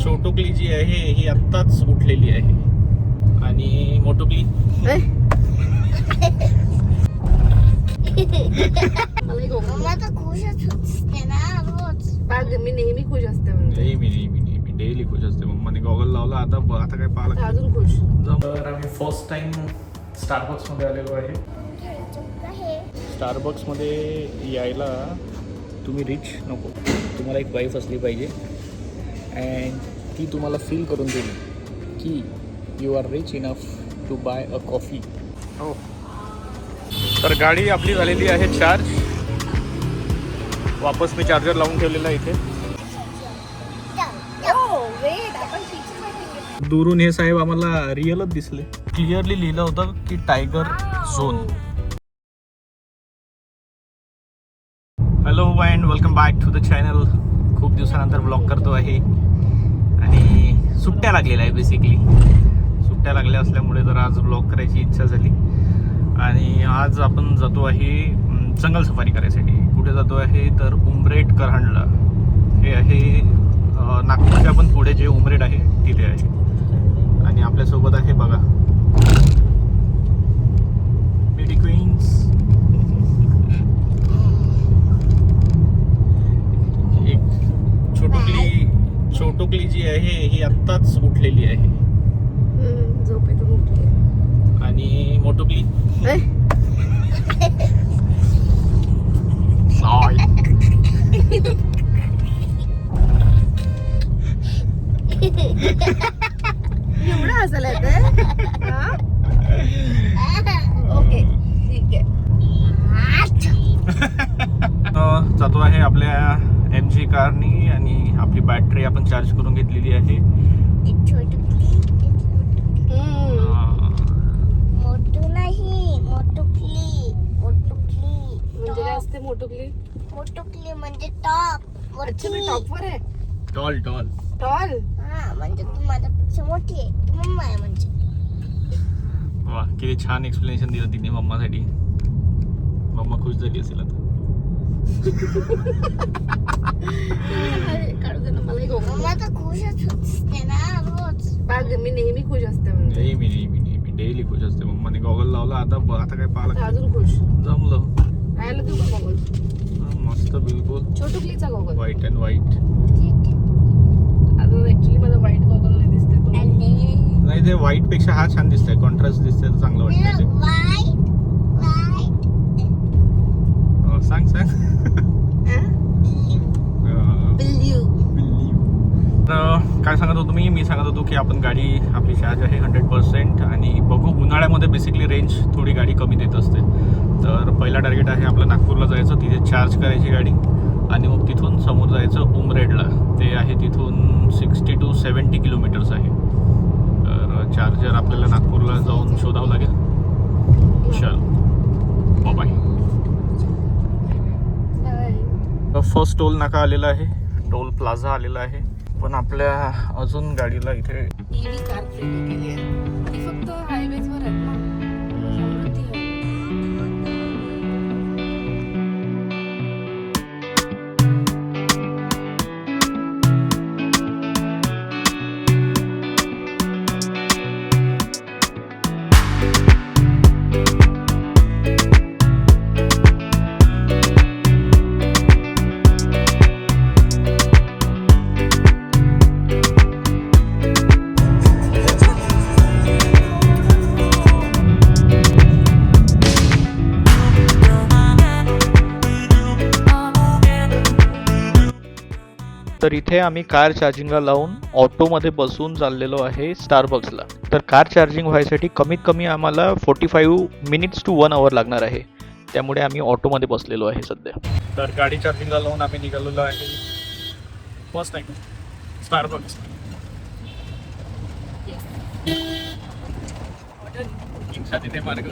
छोटुकली जी आहे ही आत्ताच उठलेली आहे आणि मोटुकली मी नेहमी खुश असते म्हणजे नेहमी डेली खुश असते. मम्माने गॉगल लावला. आता काय पाहिलं अजून खुश. तर आम्ही फर्स्ट टाइम स्टारबक्स मध्ये आलेलो आहे. स्टारबक्स मध्ये यायला तुम्ही रिच नको, तुम्हाला एक वाईफ असली पाहिजे अँड ती तुम्हाला फील करून देईल की you are rich enough to buy a coffee. हो, तर गाडी आपली झालेली आहे चार्ज. वापस मी चार्जर लावून ठेवलेला इथे. दुरून हे साहेब आम्हाला रिअलच दिसले. क्लिअरली लिहिलं होतं की tiger zone. Hello and welcome back to the channel. खूप दिवसानंतर ब्लॉग करतो आहे आणि सुट्ट्या लागलेल्या आहे. बेसिकली सुट्ट्या लागल्या असल्यामुळे जरा आज ब्लॉग करायची इच्छा झाली आणि आज आपण जातो आहे जंगल सफारी करायसाठी. कुठे जातो आहे तर उमरेड करहंडला. हे आहे नागपूरच्या पण पुढे जे उमरेड आहे तिथे आहे आणि आपल्यासोबत आहे बघा ब्युटी क्वीन्स. एक छोटुकली जी आहे ही आत्ताच उठलेली आहे झोपेतून उठली. आणि मोटुकली एवढं हसायला येतं. ओके ठीक आहे. जातो आहे आपल्या MG कारनी आणि आपली बॅटरी आपण चार्ज करून घेतलेली आहे. म्हणजे काय असते मोटुकली? मोटुकली म्हणजे टॉप. अच्छा, मी टॉपवर आहे. टॉल टॉल म्हणजे तू माझ्यापेक्षा मोठी आहे. तू मम्मा आहे म्हणजे. वा, किती छान एक्सप्लेनेशन दिलं तिने मम्मासाठी. मम्मा खुश झाली असेल आता. काढू दे ना मला. मम्मा तर खुशच असते ना रोज. मी नेहमी खुश असते म्हणजे नेहमी डेली खुश असते. मम्माने गॉगल लावला. आता काय पाहिलं. अजून खुश. जमलं. राहायला तू का गॉगल? मस्त बिलकुल छोटुकलीचा गॉगल. White and white. आता ऍक्च्युली माझा व्हाईट गॉगल नाही दिसते तो. नाही, ते व्हाईट पेक्षा हा छान दिसतंय. कॉन्ट्रास्ट दिसतंय तर चांगलं वाटतंय ते. सांग तर काय सांगत होतो मी सांगत होतो की आपण गाडी आपली चार्ज आहे 100% आणि बघू उन्हाळ्यामध्ये बेसिकली रेंज थोडी गाडी कमी देत असते. तर पहिला टार्गेट आहे आपलं नागपूरला जायचं, तिथे चार्ज करायची गाडी आणि मग तिथून समोर जायचं उमरेडला. ते आहे तिथून 60 to 70 किलोमीटर्स आहे. तर चार्जर आपल्याला नागपूरला जाऊन शोधावं लागेल. चल बाय. फर्स्ट टोल नाका आलेला आहे, टोल प्लाझा आलेला आहे. पण आपल्या अजून गाडीला इथे ईव्ही कार केली आहे. ती फक्त हायवेजवर आहेत ना. समृद्धी आहे. तर इथे आम्ही कार चार्जिंगला लावून ऑटोमध्ये बसून चाललेलो आहे स्टारबक्सला. तर कार चार्जिंग व्हायसाठी कमीत कमी आम्हाला 45 मिनिट्स to 1 hour लागणार आहे. त्यामुळे आम्ही ऑटोमध्ये बसलेलो आहे सध्या. तर गाडी चार्जिंगला लावून आम्ही निघालेलो आहे फर्स्ट टाइम स्टारबक्स. तिथे मार्ग.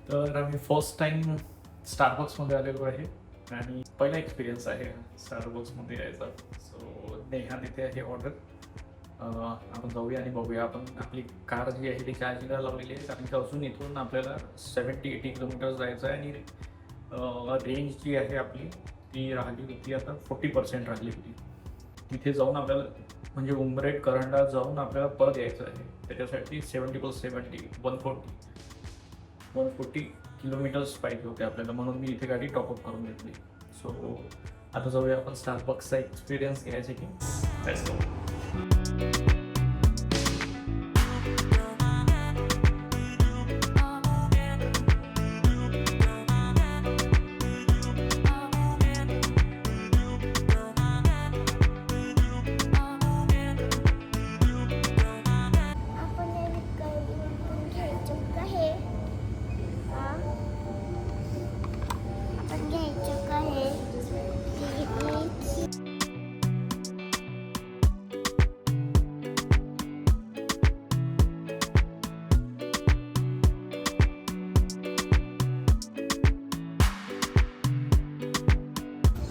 तर आम्ही फर्स्ट टाइम स्टारबक्समध्ये आलेलो आहे आणि पहिला एक्सपिरियन्स आहे स्टारबक्समध्ये यायचा. सो नेहा तिथे आहे ऑर्डर. आपण जाऊया आणि बघूया. आपण आपली कार जी आहे ती चार्जिंगला लावलेली आहे कारण की अजून इथून आपल्याला 70-80 किलोमीटर्स जायचं आहे आणि रेंज जी आहे आपली ती राहिली होती आता 40% राहिली होती. तिथे जाऊन आपल्याला म्हणजे उमरेड करंडा जाऊन आपल्याला परत यायचं आहे. त्याच्यासाठी 140 किलोमीटर्स पाहिजे होते आपल्याला, म्हणून मी इथे गाडी टॉपअप करून घेतली. सो आता जाऊया आपण स्टारबक्सचा एक्सपिरियन्स घ्यायसाठी. Let's go. आपण हे विकून घ्यायचं का हे? हा? आपण घ्यायचं का हे?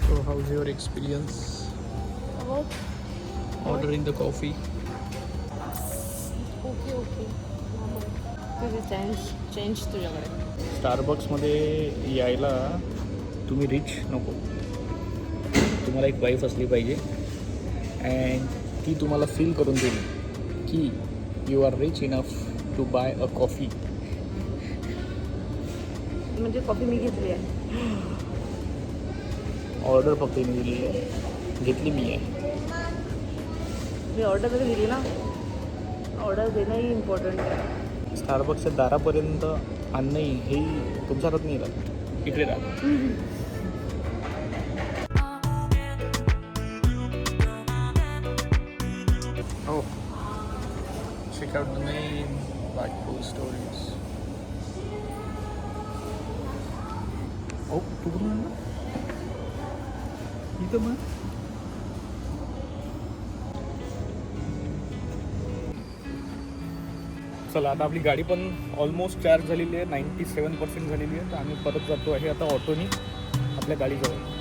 So how's your experience ordering the coffee? Okay okay तुझे चेंज तुझ्याकडे. स्टारबक्समध्ये यायला तुम्ही रिच नको, तुम्हाला एक वाईफ असली पाहिजे अँड ती तुम्हाला फील करून देईल की you are rich enough to buy a coffee. म्हणजे कॉफी मी घेतली आहे. ऑर्डर फक्त मी दिलेली आहे, घेतली मी आहे. मी ऑर्डर तरी दिली ना, ऑर्डर देणंही इम्पॉर्टंट आहे. स्टारबक्सच्या दारापर्यंत आणणंही हे तुमच्या हातात नाही राहत, इकडे राहत. हो, check out the name, Blackpool Stories. Oh, तू कुठून आणलं? इथं मग चला, आता आपली गाडी पण ऑलमोस्ट चार्ज झालेली आहे, 97% झालेली आहे. तर आम्ही परत जातो आहे आता ऑटोनी आपल्या गाडीजवळ.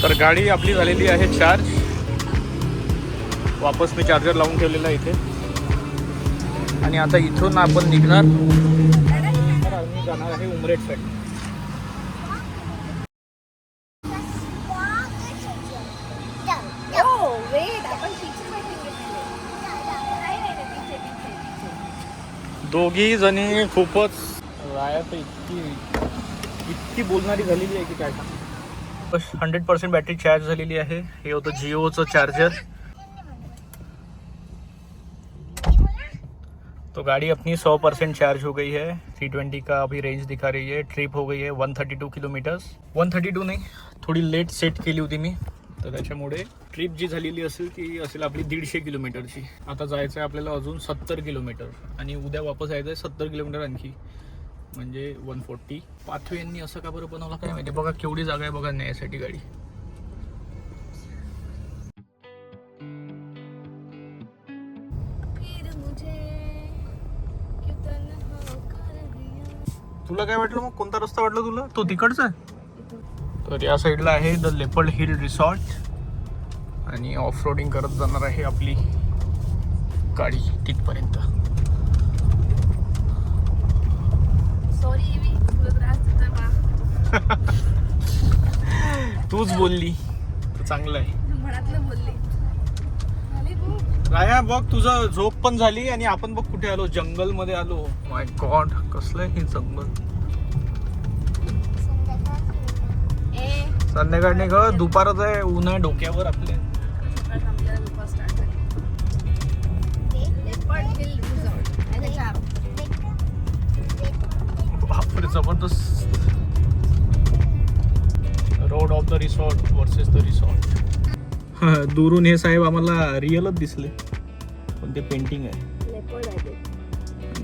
तर गाडी आपली झालेली आहे चार्ज. वापस मी चार्जर लावून ठेवलेला आहे इथे. आणि आता इथून आपण निघणार, तर आम्ही जाणार आहे उमरेडसाठी. दोघी जणी खूपच राया तर इतकी बोलणारी झालेली आहे की काय सांग. 100% बॅटरी चार्ज झालेली आहे. हे होतं जिओचं चार्जर. तो गाड़ी अपनी 100% चार्ज हो गई है. 320 का अभी रेंज दिखा रही है. ट्रिप हो गई है 132 किलोमीटर्स. 132 नाही, थोडी लेट सेट केली होती मी, तर त्याच्यामुळे ट्रिप जी झालेली असेल ती असेल आपली 150 किलोमीटरची. आता जायचं आहे आपल्याला अजून 70 किलोमीटर आणि उद्या वापस यायचं आहे 70 किलोमीटर आणखी, म्हणजे 140. पाथवे यांनी असं का बरं बनवलं काय माहिती. बघा केवढी जागा आहे बघा न्यायसाठी गाडी. तुला काय वाटलं मग, कोणता रस्ता वाटला तुला? तो तिकडचा. तर या साईडला आहे द लेपर्ड हिल रिसॉर्ट आणि ऑफ रोडिंग करत जाणार आहे आपली गाडी तिथपर्यंत. सॉरी मी तुला त्रास देतोय का? तूच बोलली तर चांगलं आहे. मनातलं बोलली. राया बघ, तुझं झोप पण झाली आणि आपण बघ कुठे आलो, जंगल मध्ये आलो. माय गॉड, कसलं हे जंगल. संध्याकाळ नाही ग, दुपारच आहे. ऊन आहे डोक्यावर आपल्या. बापरे, जबरदस्त. Road of the resort versus the resort. दुरून हे साहेब आम्हाला रिअलच दिसले, पण ते पेंटिंग आहे.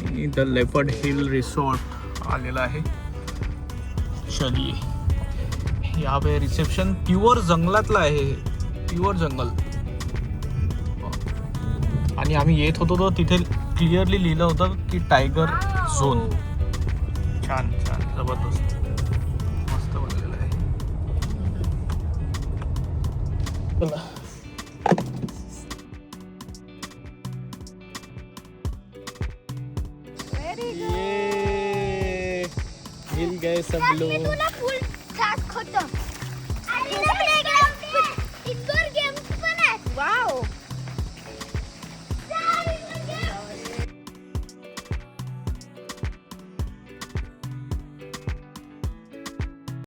आणि द लेपर्ड हिल रिसॉर्ट आलेला आहे. चलिए, यहाँ पे रिसेप्शन प्युअर जंगलातला आहे, प्युअर जंगल. आणि आम्ही येत होतो तर तिथे क्लिअरली लिहिलं होतं की टायगर झोन. छान छान, जबरदस्त. Very good. ये मिल गए सब यार, मी लोग. तुला